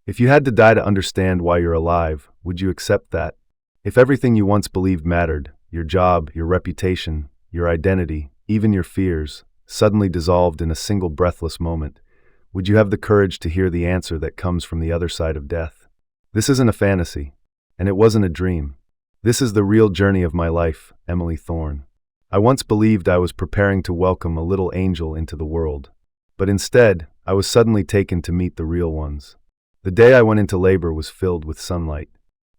If you had to die to understand why you're alive, would you accept that? If everything you once believed mattered, your job, your reputation, your identity, even your fears, suddenly dissolved in a single breathless moment, would you have the courage to hear the answer that comes from the other side of death? This isn't a fantasy, and it wasn't a dream. This is the real journey of my life, Emily Thorne. I once believed I was preparing to welcome a little angel into the world, but instead, I was suddenly taken to meet the real ones. The day I went into labor was filled with sunlight.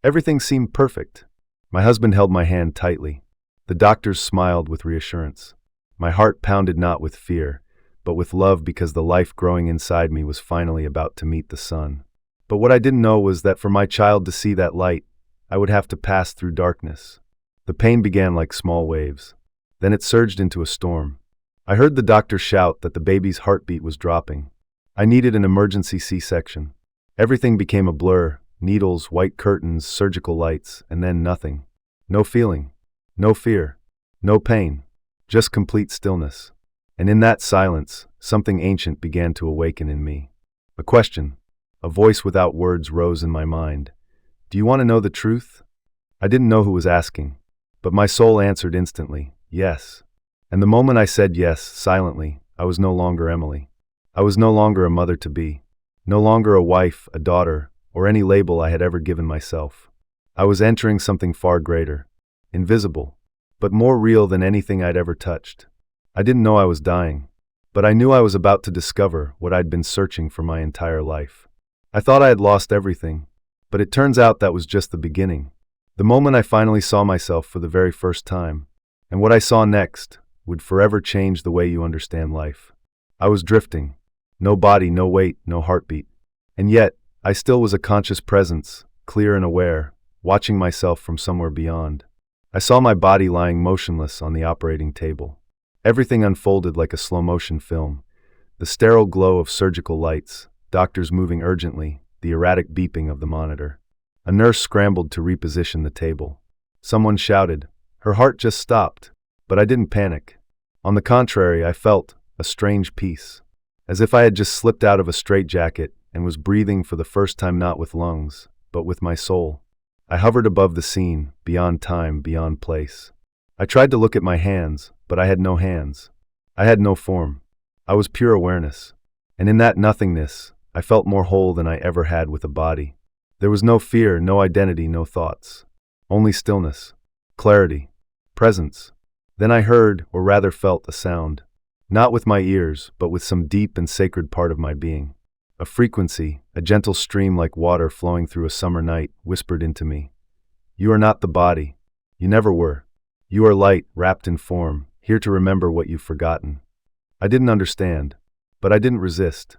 Everything seemed perfect. My husband held my hand tightly. The doctors smiled with reassurance. My heart pounded not with fear, but with love because the life growing inside me was finally about to meet the sun. But what I didn't know was that for my child to see that light, I would have to pass through darkness. The pain began like small waves. Then it surged into a storm. I heard the doctor shout that the baby's heartbeat was dropping. I needed an emergency C-section. Everything became a blur, needles, white curtains, surgical lights, and then nothing. No feeling, no fear, no pain, just complete stillness. And in that silence, something ancient began to awaken in me. A question, a voice without words rose in my mind. Do you want to know the truth? I didn't know who was asking, but my soul answered instantly, yes. And the moment I said yes, silently, I was no longer Emily. I was no longer a mother-to-be, no longer a wife, a daughter, or any label I had ever given myself. I was entering something far greater, invisible, but more real than anything I'd ever touched. I didn't know I was dying, but I knew I was about to discover what I'd been searching for my entire life. I thought I had lost everything, but it turns out that was just the beginning. The moment I finally saw myself for the very first time, and what I saw next, would forever change the way you understand life. I was drifting. No body, no weight, no heartbeat. And yet, I still was a conscious presence, clear and aware, watching myself from somewhere beyond. I saw my body lying motionless on the operating table. Everything unfolded like a slow-motion film. The sterile glow of surgical lights, doctors moving urgently, the erratic beeping of the monitor. A nurse scrambled to reposition the table. Someone shouted. Her heart just stopped, but I didn't panic. On the contrary, I felt a strange peace, as if I had just slipped out of a straitjacket and was breathing for the first time not with lungs, but with my soul. I hovered above the scene, beyond time, beyond place. I tried to look at my hands, but I had no hands. I had no form. I was pure awareness. And in that nothingness, I felt more whole than I ever had with a body. There was no fear, no identity, no thoughts. Only stillness, clarity, presence. Then I heard, or rather felt, a sound. Not with my ears, but with some deep and sacred part of my being. A frequency, a gentle stream like water flowing through a summer night, whispered into me. You are not the body. You never were. You are light, wrapped in form, here to remember what you've forgotten. I didn't understand, but I didn't resist.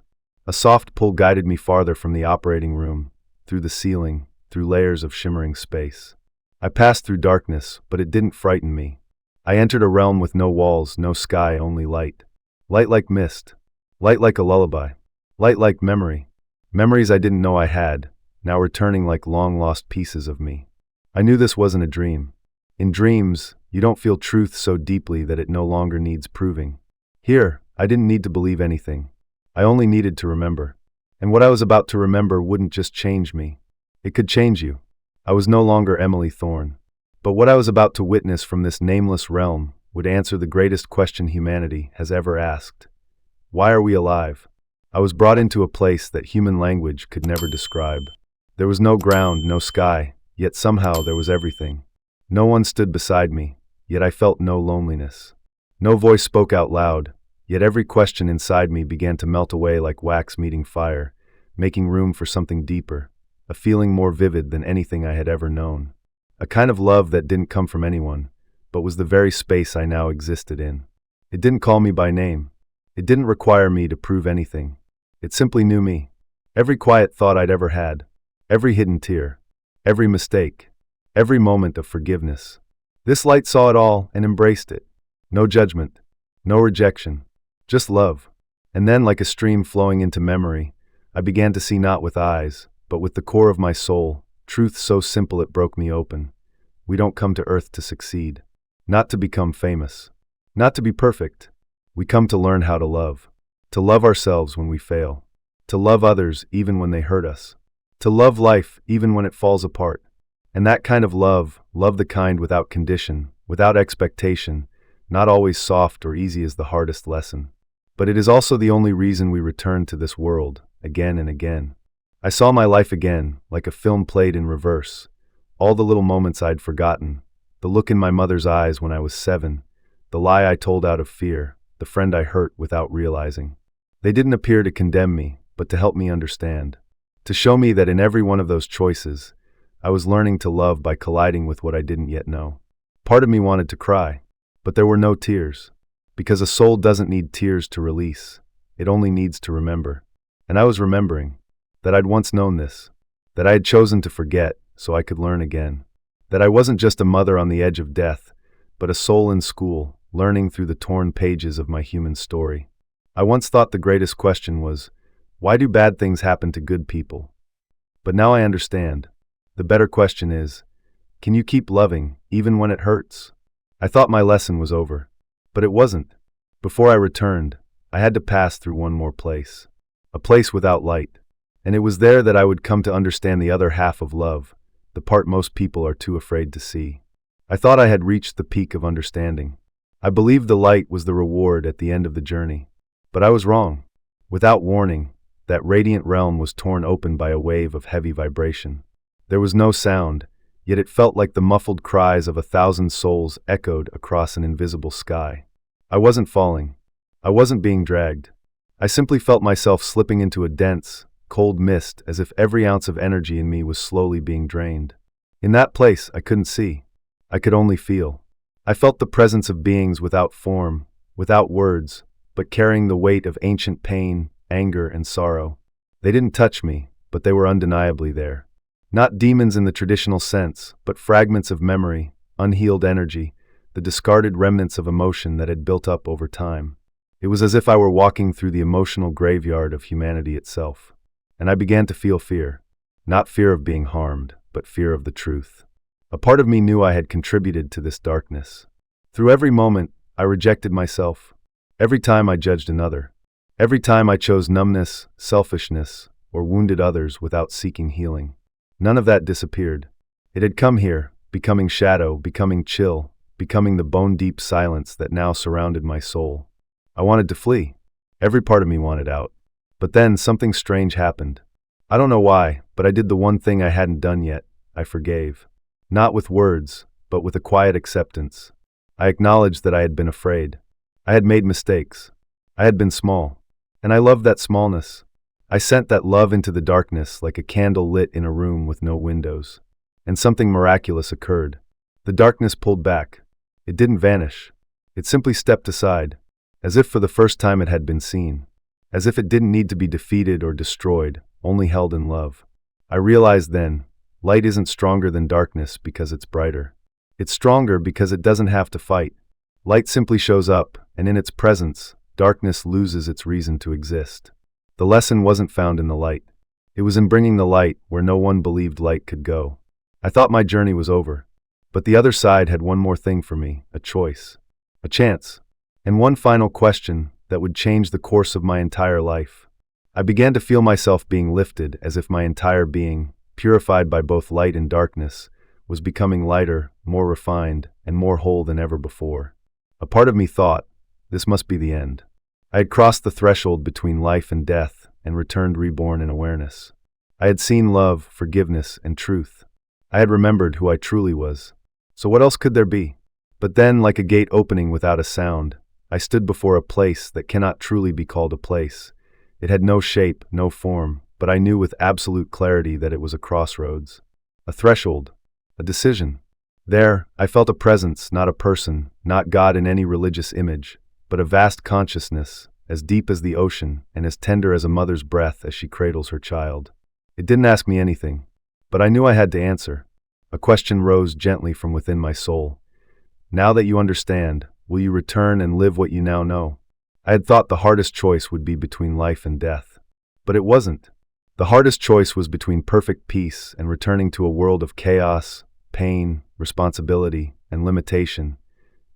A soft pull guided me farther from the operating room, through the ceiling, through layers of shimmering space. I passed through darkness, but it didn't frighten me. I entered a realm with no walls, no sky, only light. Light like mist. Light like a lullaby. Light like memory. Memories I didn't know I had, now returning like long-lost pieces of me. I knew this wasn't a dream. In dreams, you don't feel truth so deeply that it no longer needs proving. Here, I didn't need to believe anything. I only needed to remember. And what I was about to remember wouldn't just change me. It could change you. I was no longer Emily Thorne. But what I was about to witness from this nameless realm would answer the greatest question humanity has ever asked. Why are we alive? I was brought into a place that human language could never describe. There was no ground, no sky, yet somehow there was everything. No one stood beside me, yet I felt no loneliness. No voice spoke out loud, yet every question inside me began to melt away like wax meeting fire, making room for something deeper, a feeling more vivid than anything I had ever known. A kind of love that didn't come from anyone, but was the very space I now existed in. It didn't call me by name. It didn't require me to prove anything. It simply knew me. Every quiet thought I'd ever had, every hidden tear, every mistake, every moment of forgiveness. This light saw it all and embraced it. No judgment, no rejection, just love. And then, like a stream flowing into memory, I began to see not with eyes, but with the core of my soul, truth so simple it broke me open. We don't come to earth to succeed, not to become famous, not to be perfect. We come to learn how to love ourselves when we fail, to love others even when they hurt us, To love life even when it falls apart. And that kind of love, love the kind without condition, without expectation, not always soft or easy, is the hardest lesson. But it is also the only reason we return to this world, again and again. I saw my life again, like a film played in reverse. All the little moments I'd forgotten, the look in my mother's eyes when I was 7, the lie I told out of fear, the friend I hurt without realizing. They didn't appear to condemn me, but to help me understand. To show me that in every one of those choices, I was learning to love by colliding with what I didn't yet know. Part of me wanted to cry, but there were no tears. Because a soul doesn't need tears to release, it only needs to remember. And I was remembering that I'd once known this, that I had chosen to forget so I could learn again, that I wasn't just a mother on the edge of death, but a soul in school, learning through the torn pages of my human story. I once thought the greatest question was, why do bad things happen to good people? But now I understand. The better question is, can you keep loving even when it hurts? I thought my lesson was over, but it wasn't. Before I returned, I had to pass through one more place, a place without light. And it was there that I would come to understand the other half of love, the part most people are too afraid to see. I thought I had reached the peak of understanding. I believed the light was the reward at the end of the journey. But I was wrong. Without warning, that radiant realm was torn open by a wave of heavy vibration. There was no sound, yet it felt like the muffled cries of 1,000 souls echoed across an invisible sky. I wasn't falling. I wasn't being dragged. I simply felt myself slipping into a dense, cold mist, as if every ounce of energy in me was slowly being drained. In that place, I couldn't see. I could only feel. I felt the presence of beings without form, without words, but carrying the weight of ancient pain, anger, and sorrow. They didn't touch me, but they were undeniably there. Not demons in the traditional sense, but fragments of memory, unhealed energy, the discarded remnants of emotion that had built up over time. It was as if I were walking through the emotional graveyard of humanity itself. And I began to feel fear. Not fear of being harmed, but fear of the truth. A part of me knew I had contributed to this darkness. Through every moment, I rejected myself. Every time I judged another. Every time I chose numbness, selfishness, or wounded others without seeking healing. None of that disappeared. It had come here, becoming shadow, becoming chill, becoming the bone-deep silence that now surrounded my soul. I wanted to flee. Every part of me wanted out. But then something strange happened. I don't know why, but I did the one thing I hadn't done yet. I forgave. Not with words, but with a quiet acceptance. I acknowledged that I had been afraid. I had made mistakes. I had been small. And I loved that smallness. I sent that love into the darkness like a candle lit in a room with no windows. And something miraculous occurred. The darkness pulled back. It didn't vanish. It simply stepped aside, as if for the first time it had been seen. As if it didn't need to be defeated or destroyed, only held in love. I realized then, light isn't stronger than darkness because it's brighter. It's stronger because it doesn't have to fight. Light simply shows up, and in its presence, darkness loses its reason to exist. The lesson wasn't found in the light. It was in bringing the light where no one believed light could go. I thought my journey was over. But the other side had one more thing for me, a choice, a chance, and one final question that would change the course of my entire life. I began to feel myself being lifted as if my entire being, purified by both light and darkness, was becoming lighter, more refined, and more whole than ever before. A part of me thought, this must be the end. I had crossed the threshold between life and death and returned reborn in awareness. I had seen love, forgiveness, and truth. I had remembered who I truly was. So what else could there be? But then, like a gate opening without a sound, I stood before a place that cannot truly be called a place. It had no shape, no form, but I knew with absolute clarity that it was a crossroads. A threshold. A decision. There, I felt a presence, not a person, not God in any religious image, but a vast consciousness, as deep as the ocean and as tender as a mother's breath as she cradles her child. It didn't ask me anything, but I knew I had to answer. A question rose gently from within my soul. Now that you understand, will you return and live what you now know? I had thought the hardest choice would be between life and death. But it wasn't. The hardest choice was between perfect peace and returning to a world of chaos, pain, responsibility, and limitation,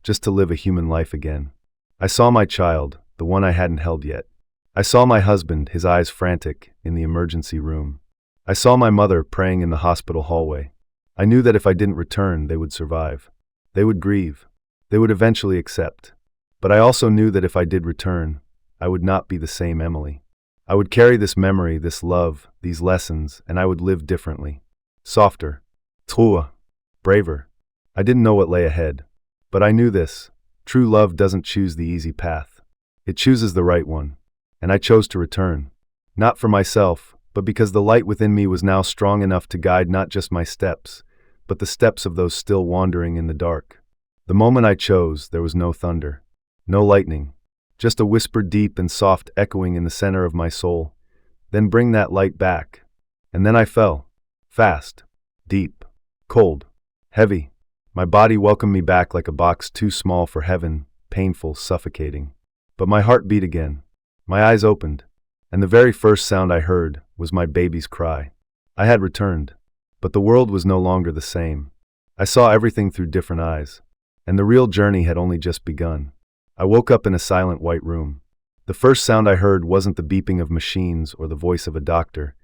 just to live a human life again. I saw my child, the one I hadn't held yet. I saw my husband, his eyes frantic, in the emergency room. I saw my mother praying in the hospital hallway. I knew that if I didn't return, they would survive. They would grieve. They would eventually accept. But I also knew that if I did return, I would not be the same Emily. I would carry this memory, this love, these lessons, and I would live differently. Softer. Truer. Braver. I didn't know what lay ahead. But I knew this. True love doesn't choose the easy path. It chooses the right one. And I chose to return. Not for myself, but because the light within me was now strong enough to guide not just my steps, but the steps of those still wandering in the dark. The moment I chose, there was no thunder, no lightning, just a whisper deep and soft echoing in the center of my soul. Then bring that light back. And then I fell. Fast. Deep. Cold. Heavy. My body welcomed me back like a box too small for heaven, painful, suffocating. But my heart beat again. My eyes opened. And the very first sound I heard was my baby's cry. I had returned. But the world was no longer the same. I saw everything through different eyes. And the real journey had only just begun. I woke up in a silent white room. The first sound I heard wasn't the beeping of machines or the voice of a doctor.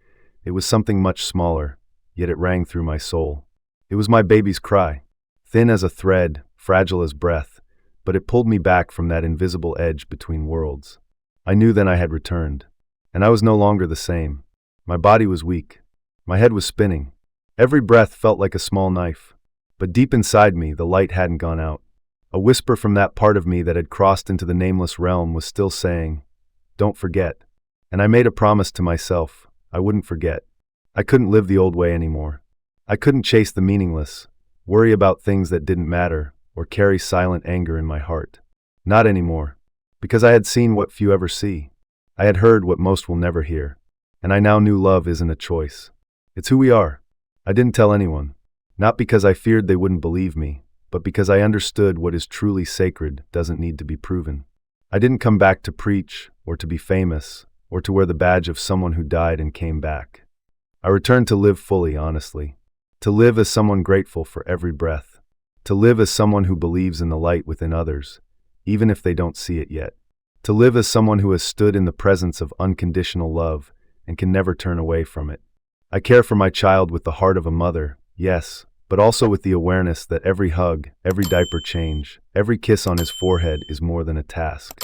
It was something much smaller, yet it rang through my soul. It was my baby's cry. Thin as a thread, fragile as breath, but it pulled me back from that invisible edge between worlds. I knew then I had returned. And I was no longer the same. My body was weak. My head was spinning. Every breath felt like a small knife. But deep inside me, the light hadn't gone out. A whisper from that part of me that had crossed into the nameless realm was still saying, "Don't forget." And I made a promise to myself, I wouldn't forget. I couldn't live the old way anymore. I couldn't chase the meaningless, worry about things that didn't matter, or carry silent anger in my heart. Not anymore. Because I had seen what few ever see. I had heard what most will never hear. And I now knew love isn't a choice. It's who we are. I didn't tell anyone. Not because I feared they wouldn't believe me, but because I understood what is truly sacred doesn't need to be proven. I didn't come back to preach, or to be famous, or to wear the badge of someone who died and came back. I returned to live fully, honestly. To live as someone grateful for every breath. To live as someone who believes in the light within others, even if they don't see it yet. To live as someone who has stood in the presence of unconditional love and can never turn away from it. I care for my child with the heart of a mother, yes, but also with the awareness that every hug, every diaper change, every kiss on his forehead is more than a task.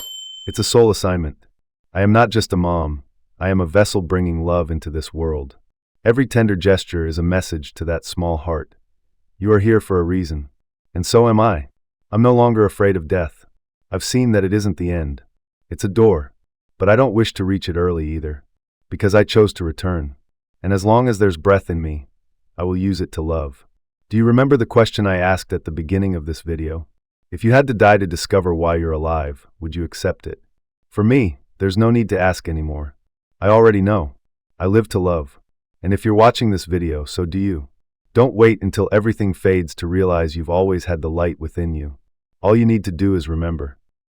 It's a soul assignment. I am not just a mom. I am a vessel bringing love into this world. Every tender gesture is a message to that small heart. You are here for a reason. And so am I. I'm no longer afraid of death. I've seen that it isn't the end. It's a door. But I don't wish to reach it early either. Because I chose to return. And as long as there's breath in me, I will use it to love. Do you remember the question I asked at the beginning of this video? If you had to die to discover why you're alive, would you accept it? For me, there's no need to ask anymore. I already know. I live to love. And if you're watching this video, so do you. Don't wait until everything fades to realize you've always had the light within you. All you need to do is remember.